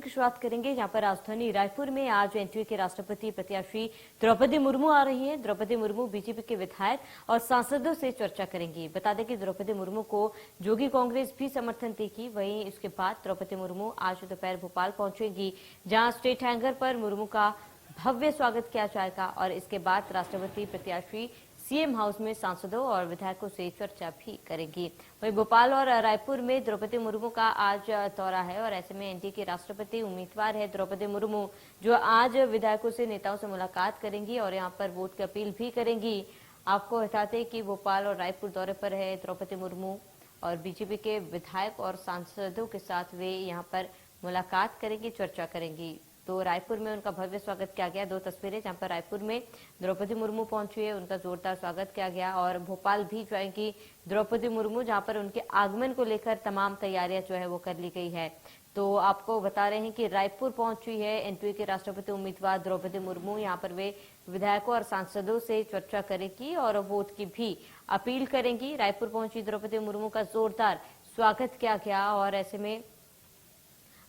की शुरुआत करेंगे, जहां पर राजधानी रायपुर में आज एनडीए के राष्ट्रपति प्रत्याशी द्रौपदी मुर्मू आ रही हैं। द्रौपदी मुर्मू बीजेपी के विधायक और सांसदों से चर्चा करेंगी। बता दें कि द्रौपदी मुर्मू को जोगी कांग्रेस भी समर्थन देगी। वहीं इसके बाद द्रौपदी मुर्मू आज दोपहर भोपाल पहुंचेंगी, जहां स्टेट हैंगर पर मुर्मू का भव्य स्वागत किया जाएगा और इसके बाद राष्ट्रपति प्रत्याशी सीएम हाउस में सांसदों और विधायकों से चर्चा भी करेंगी। वहीं भोपाल और रायपुर में द्रौपदी मुर्मू का आज दौरा है और ऐसे में एनडीए की राष्ट्रपति उम्मीदवार है द्रौपदी मुर्मू, जो आज विधायकों से, नेताओं से मुलाकात करेंगी और यहां पर वोट की अपील भी करेंगी। आपको बताते कि भोपाल और रायपुर दौरे पर है द्रौपदी मुर्मू और बीजेपी के विधायक और सांसदों के साथ वे यहाँ पर मुलाकात करेंगी, चर्चा करेंगी। तो रायपुर में उनका भव्य स्वागत किया गया। दो तस्वीरें जहां पर रायपुर में द्रौपदी मुर्मू पहुंची है, उनका जोरदार स्वागत किया गया और भोपाल भी जाएंगी द्रौपदी मुर्मू, जहां पर उनके आगमन को लेकर तमाम तैयारियां जो है वो कर ली गई है। तो आपको बता रहे हैं कि रायपुर पहुंची है एनडीए के राष्ट्रपति उम्मीदवार द्रौपदी मुर्मू। यहाँ पर वे विधायकों और सांसदों से चर्चा करेंगी और वोट की भी अपील करेंगी। रायपुर पहुंची द्रौपदी मुर्मू का जोरदार स्वागत किया गया और ऐसे में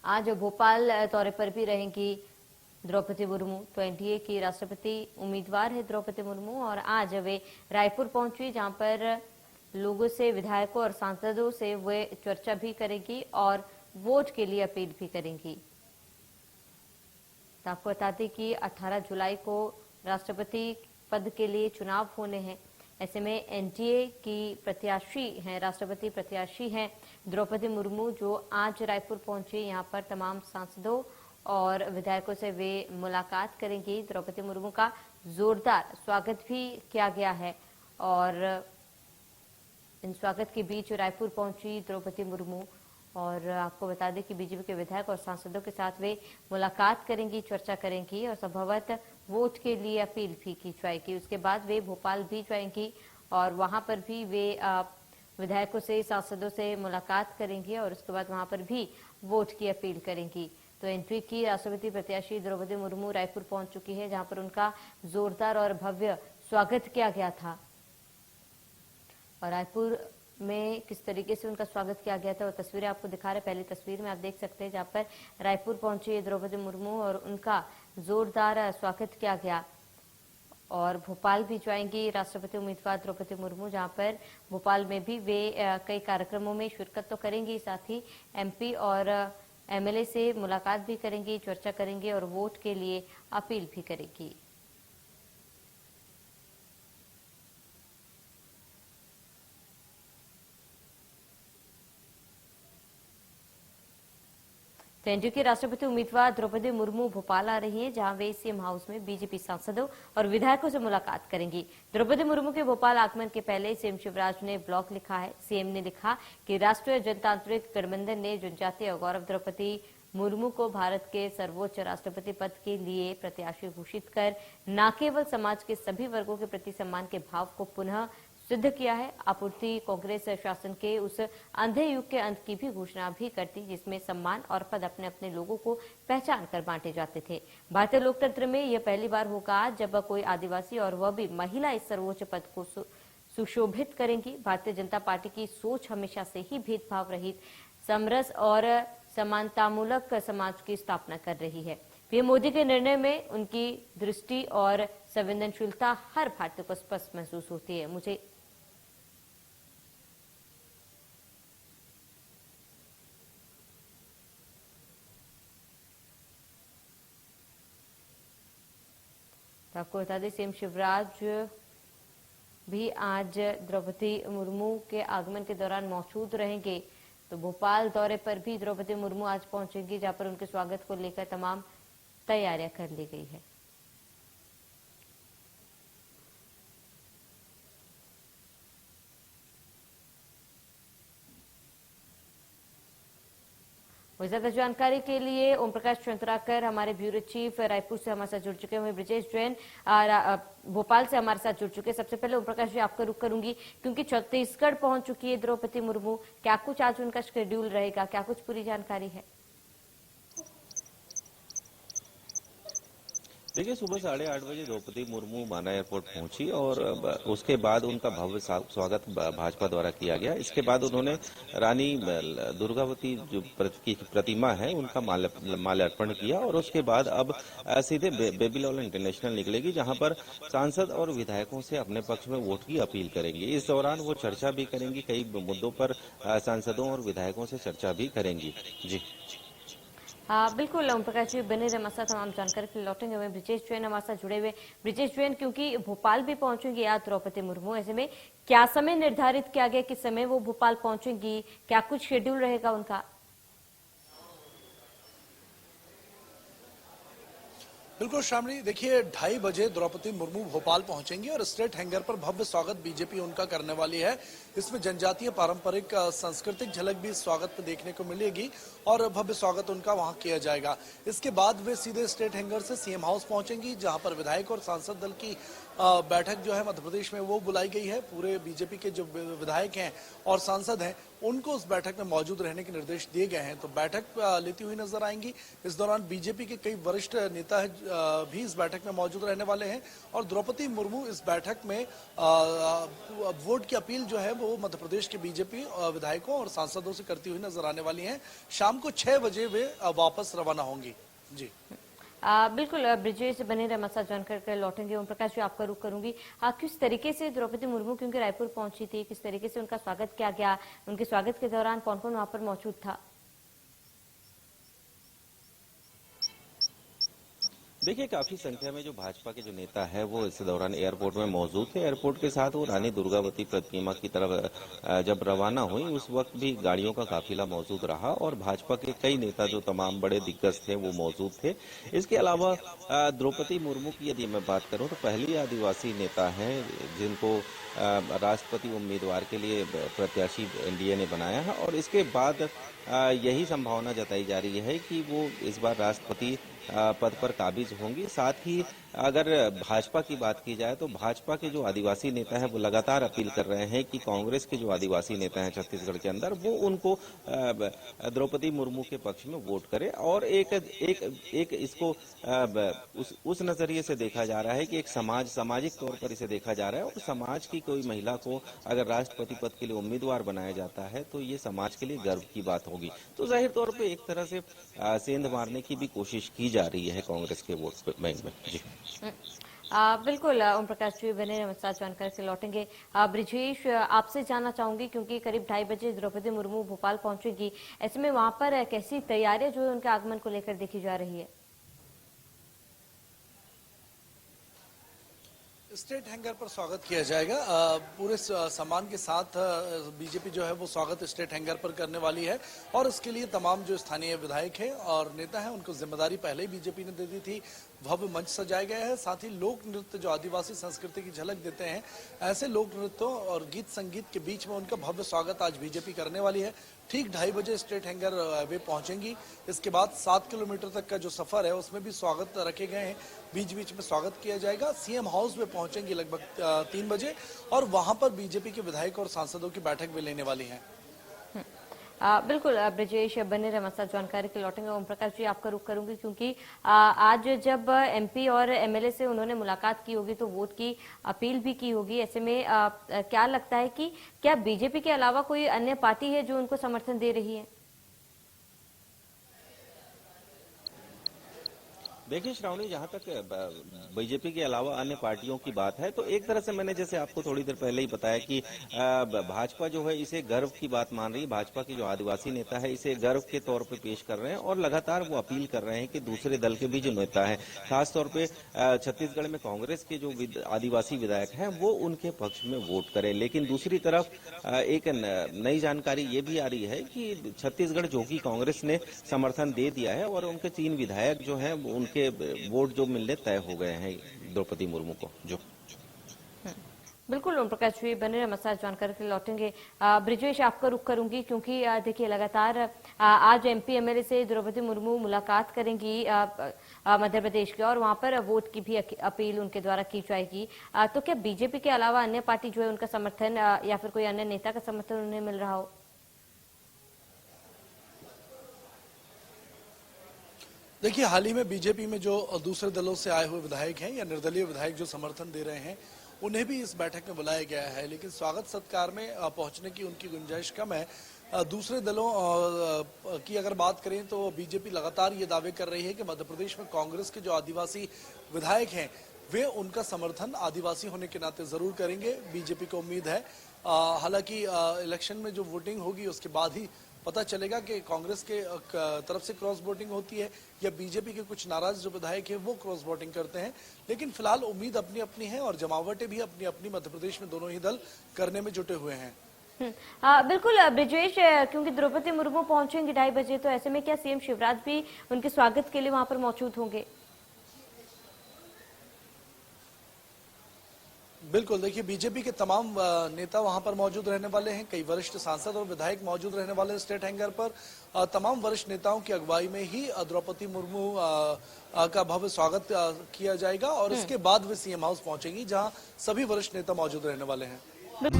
आज भोपाल दौरे पर भी रहेंगी द्रौपदी मुर्मू। तो एनडीए की राष्ट्रपति उम्मीदवार है द्रौपदी मुर्मू और आज वे रायपुर पहुंची, जहां पर लोगों से, विधायकों और सांसदों से वे चर्चा भी करेंगी और वोट के लिए अपील भी करेंगी। तो आपको बता दें कि 18 जुलाई को राष्ट्रपति पद के लिए चुनाव होने हैं। ऐसे में एनडीए की प्रत्याशी हैं, राष्ट्रपति प्रत्याशी हैं द्रौपदी मुर्मू, जो आज रायपुर पहुंची। यहां पर तमाम सांसदों और विधायकों से वे मुलाकात करेंगी। द्रौपदी मुर्मू का जोरदार स्वागत भी किया गया है और इन स्वागत के बीच रायपुर पहुंची द्रौपदी मुर्मू और आपको बता दें कि बीजेपी के विधायक और सांसदों के साथ वे मुलाकात करेंगी, चर्चा करेंगी और संभवतः वोट के लिए अपील भी की जाएगी। उसके बाद वे भोपाल भी जाएंगी और वहां पर भी वे विधायकों से, सांसदों से मुलाकात करेंगी और उसके बाद वहां पर भी वोट की अपील करेंगी। तो एनडीए की राष्ट्रपति प्रत्याशी द्रौपदी मुर्मू रायपुर पहुंच चुकी है, जहां पर उनका जोरदार और भव्य स्वागत किया गया था। और रायपुर में किस तरीके से उनका स्वागत किया गया था वो तस्वीरें आपको दिखा रहे। पहली तस्वीर में आप देख सकते हैं, जहां पर रायपुर पहुंची है द्रौपदी मुर्मू और उनका जोरदार स्वागत किया गया। और भोपाल भी जाएंगी राष्ट्रपति उम्मीदवार द्रौपदी मुर्मू, जहां पर भोपाल में भी वे कई कार्यक्रमों में शिरकत तो करेंगी, साथ ही एमपी और एमएलए से मुलाकात भी करेंगी, चर्चा करेंगी और वोट के लिए अपील भी करेंगी। तो एनडीए के राष्ट्रपति उम्मीदवार द्रौपदी मुर्मू भोपाल आ रही हैं, जहां वे सीएम हाउस में बीजेपी सांसदों और विधायकों से मुलाकात करेंगी। द्रौपदी मुर्मू के भोपाल आगमन के पहले सीएम शिवराज ने ब्लॉग लिखा है। सीएम ने लिखा कि राष्ट्रीय जनतांत्रिक गठबंधन ने जनजातीय गौरव द्रौपदी मुर्मू को भारत के सर्वोच्च राष्ट्रपति पद के लिए प्रत्याशी घोषित कर न केवल समाज के सभी वर्गों के प्रति सम्मान के भाव को पुनः सिद्ध किया है, आपूर्ति कांग्रेस शासन के उस अंधे युग के अंत की भी घोषणा भी करती, जिसमें सम्मान और पद अपने अपने लोगों को पहचान कर बांटे जाते थे। भारतीय लोकतंत्र में यह पहली बार होगा जब कोई आदिवासी और वह भी महिला इस सर्वोच्च पद को सुशोभित करेंगी। भारतीय जनता पार्टी की सोच हमेशा से ही भेदभाव रहित, समरस और समानतामूलक समाज की स्थापना कर रही है। पीएम मोदी के निर्णय में उनकी दृष्टि और संवेदनशीलता हर भारतीय को स्पष्ट महसूस होती है। मुझे तो आपको बता दें, सीएम शिवराज भी आज द्रौपदी मुर्मू के आगमन के दौरान मौजूद रहेंगे। तो भोपाल दौरे पर भी द्रौपदी मुर्मू आज पहुंचेंगी, जहां पर उनके स्वागत को लेकर तमाम तैयारियां कर ली गई है। ज्यादा जानकारी के लिए ओम प्रकाश चंद्राकर हमारे ब्यूरो चीफ रायपुर से हमारे साथ जुड़ चुके हैं। ब्रिजेश जैन भोपाल से हमारे साथ जुड़ चुके हैं। सबसे पहले ओम प्रकाश जी, आपका रुख करूंगी, क्योंकि छत्तीसगढ़ पहुंच चुकी है द्रौपदी मुर्मू, क्या कुछ आज उनका शेड्यूल रहेगा, क्या कुछ पूरी जानकारी है? देखिए, सुबह 8:30 बजे द्रौपदी मुर्मू माना एयरपोर्ट पहुंची और उसके बाद उनका भव्य स्वागत भाजपा द्वारा किया गया। इसके बाद उन्होंने रानी दुर्गावती जो की प्रतिमा है उनका माल्यार्पण किया और उसके बाद अब सीधे बेबीलोल इंटरनेशनल निकलेगी, जहां पर सांसद और विधायकों से अपने पक्ष में वोट की अपील करेंगी। इस दौरान वो चर्चा भी करेंगी, कई मुद्दों पर सांसदों और विधायकों से चर्चा भी करेंगी। जी बिल्कुल ओम प्रकाश जी बने रहे हमारे साथ, तमाम जानकारी के लिए लौटेंगे। हमें ब्रिजेश जैन हमारे साथ जुड़े हुए। ब्रिजेश जैन, क्योंकि भोपाल भी पहुंचेंगी आज द्रौपदी मुर्मू, ऐसे में क्या समय निर्धारित किया गया, किस समय वो भोपाल पहुंचेंगी, क्या कुछ शेड्यूल रहेगा उनका? बिल्कुल श्रावणी, देखिए 2:30 बजे द्रौपदी मुर्मू भोपाल पहुंचेंगी और स्टेट हैंगर पर भव्य स्वागत बीजेपी उनका करने वाली है। इसमें जनजातीय पारंपरिक सांस्कृतिक झलक भी स्वागत में देखने को मिलेगी और भव्य स्वागत उनका वहां किया जाएगा। इसके बाद वे सीधे स्टेट हैंगर से सीएम हाउस पहुंचेंगी, जहां पर विधायक और सांसद दल की बैठक जो है मध्य प्रदेश में वो बुलाई गई है। पूरे बीजेपी के जो विधायक हैं और सांसद हैं उनको उस बैठक में मौजूद रहने के निर्देश दिए गए हैं, तो बैठक लेती हुई नजर आएंगी। इस दौरान बीजेपी के कई वरिष्ठ नेता भी इस बैठक में मौजूद रहने वाले हैं और द्रौपदी मुर्मू इस बैठक में वोट की अपील जो है वो मध्य प्रदेश के बीजेपी विधायकों और सांसदों से करती हुई नजर आने वाली हैं। शाम को 6 बजे वे वापस रवाना होंगी। जी बिल्कुल ब्रिजेश बने रहे हमारे साथ, जानकारी कर लौटेंगे। ओम प्रकाश जी, आपका रुख करूंगी। किस तरीके से द्रौपदी मुर्मू क्योंकि रायपुर पहुंची थी, किस तरीके से उनका स्वागत किया गया, उनके स्वागत के दौरान कौन कौन वहां पर मौजूद था? देखिए, काफी संख्या में जो भाजपा के जो नेता है वो इस दौरान एयरपोर्ट में मौजूद थे। एयरपोर्ट के साथ वो रानी दुर्गावती प्रतिमा की तरफ जब रवाना हुई उस वक्त भी गाड़ियों का काफिला मौजूद रहा और भाजपा के कई नेता जो तमाम बड़े दिग्गज थे वो मौजूद थे। इसके अलावा द्रौपदी मुर्मू की यदि मैं बात करूं तो पहली आदिवासी नेता हैं जिनको राष्ट्रपति उम्मीदवार के लिए प्रत्याशी एनडीए ने बनाया है और इसके बाद यही संभावना जताई जा रही है कि वो इस बार राष्ट्रपति पद पर काबिज होंगी। साथ ही अगर भाजपा की बात की जाए तो भाजपा के जो आदिवासी नेता हैं वो लगातार अपील कर रहे हैं कि कांग्रेस के जो आदिवासी नेता हैं छत्तीसगढ़ के अंदर वो उनको द्रौपदी मुर्मू के पक्ष में वोट करें और एक इसको उस नजरिए से देखा जा रहा है कि एक सामाजिक तौर पर इसे देखा जा रहा है और समाज की कोई महिला को अगर राष्ट्रपति पद के लिए उम्मीदवार बनाया जाता है तो ये समाज के लिए गर्व की बात होगी। तो जाहिर तौर पर एक तरह से सेंध मारने की भी कोशिश की जा रही है कांग्रेस के वोट बैंक में। जी बिल्कुल ओम प्रकाश जी बने रहे साथ, जानकारी से लौटेंगे। ब्रिजेश, आपसे जानना चाहूंगी क्योंकि करीब 2:30 बजे द्रौपदी मुर्मू भोपाल पहुंचेगी, ऐसे में वहां पर कैसी तैयारियां जो है उनके आगमन को लेकर देखी जा रही है? स्टेट हैंगर पर स्वागत किया जाएगा। पूरे सम्मान के साथ बीजेपी जो है वो स्वागत स्टेट हैंगर पर करने वाली है और इसके लिए तमाम जो स्थानीय विधायक हैं और नेता हैं उनको जिम्मेदारी पहले ही बीजेपी ने दे दी थी। भव्य मंच सजाया गया है, साथ ही लोक नृत्य जो आदिवासी संस्कृति की झलक देते हैं ऐसे लोक नृत्यों और गीत संगीत के बीच में उनका भव्य स्वागत आज बीजेपी करने वाली है। ठीक 2:30 बजे स्टेट हैंगर वे पहुंचेंगी। इसके बाद 7 किलोमीटर तक का जो सफर है उसमें भी स्वागत रखे गए हैं, बीच बीच में स्वागत किया जाएगा। सीएम हाउस में पहुंचेंगी लगभग 3 बजे और वहां पर बीजेपी के विधायक और सांसदों की बैठक भी लेने वाली है। बिल्कुल ब्रिजेश बने रहे हमारे साथ, जानकारी के लौटेंगे। ओम प्रकाश जी, आपका रुख करूंगी क्योंकि आज जब एमपी और एमएलए से उन्होंने मुलाकात की होगी तो वोट की अपील भी की होगी, ऐसे में क्या लगता है कि क्या बीजेपी के अलावा कोई अन्य पार्टी है जो उनको समर्थन दे रही है? देखिए श्रावणी, जहां तक बीजेपी के अलावा अन्य पार्टियों की बात है तो एक तरह से मैंने जैसे आपको थोड़ी देर पहले ही बताया कि भाजपा जो है इसे गर्व की बात मान रही है। भाजपा के जो आदिवासी नेता है इसे गर्व के तौर पे पेश कर रहे हैं और लगातार वो अपील कर रहे हैं कि दूसरे दल के भी जो नेता है, खासतौर पे छत्तीसगढ़ में कांग्रेस के जो आदिवासी विधायक हैं वो उनके पक्ष में वोट करें। लेकिन दूसरी तरफ एक नई जानकारी ये भी आ रही है कि छत्तीसगढ़ जो कि कांग्रेस ने समर्थन दे दिया है और उनके 3 विधायक जो हैं उनके वोट जो मिलने तय हो गए हैं द्रौपदी मुर्मू को। जो बिल्कुल ओम प्रकाश जी बने रहे साथ, जानकारी के लिए लौटेंगे। ब्रिजेश, आपका रुख करूंगी क्योंकि देखिए लगातार आज एमपी एमएलए से द्रौपदी मुर्मू मुलाकात करेंगी मध्य प्रदेश के और वहां पर वोट की भी अपील उनके द्वारा की जाएगी। तो क्या बीजेपी के अलावा अन्य पार्टी जो है उनका समर्थन या फिर कोई अन्य नेता का समर्थन उन्हें मिल रहा हो? देखिए, हाल ही में बीजेपी में जो दूसरे दलों से आए हुए विधायक हैं या निर्दलीय विधायक जो समर्थन दे रहे हैं, उन्हें भी इस बैठक में बुलाया गया है, लेकिन स्वागत सत्कार में पहुंचने की उनकी गुंजाइश कम है। दूसरे दलों की अगर बात करें तो बीजेपी लगातार ये दावे कर रही है कि मध्य प्रदेश में कांग्रेस के जो आदिवासी विधायक हैं वे उनका समर्थन आदिवासी होने के नाते जरूर करेंगे। बीजेपी को उम्मीद है, हालांकि इलेक्शन में जो वोटिंग होगी उसके बाद ही पता चलेगा कि कांग्रेस के तरफ से क्रॉस वोटिंग होती है या बीजेपी के कुछ नाराज जो विधायक हैं वो क्रॉस वोटिंग करते हैं। लेकिन फिलहाल उम्मीद अपनी अपनी है और जमावटें भी अपनी अपनी मध्य प्रदेश में दोनों ही दल करने में जुटे हुए हैं। बिल्कुल ब्रिजेश, क्योंकि द्रौपदी मुर्मू पहुंचेंगी 2:30 बजे, तो ऐसे में क्या सीएम शिवराज भी उनके स्वागत के लिए वहां पर मौजूद होंगे? बिल्कुल, देखिए बीजेपी के तमाम नेता वहां पर मौजूद रहने वाले हैं। कई वरिष्ठ सांसद और विधायक मौजूद रहने वाले हैं स्टेट हैंगर पर। तमाम वरिष्ठ नेताओं की अगुवाई में ही द्रौपदी मुर्मू का भव्य स्वागत किया जाएगा और इसके बाद वे सीएम हाउस पहुंचेंगी, जहां सभी वरिष्ठ नेता मौजूद रहने वाले हैं।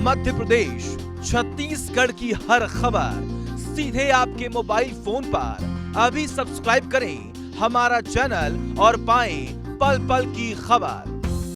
मध्य प्रदेश, छत्तीसगढ़ की हर खबर सीधे आपके मोबाइल फोन पर। अभी सब्सक्राइब करें हमारा चैनल और पाएं पल पल की खबर।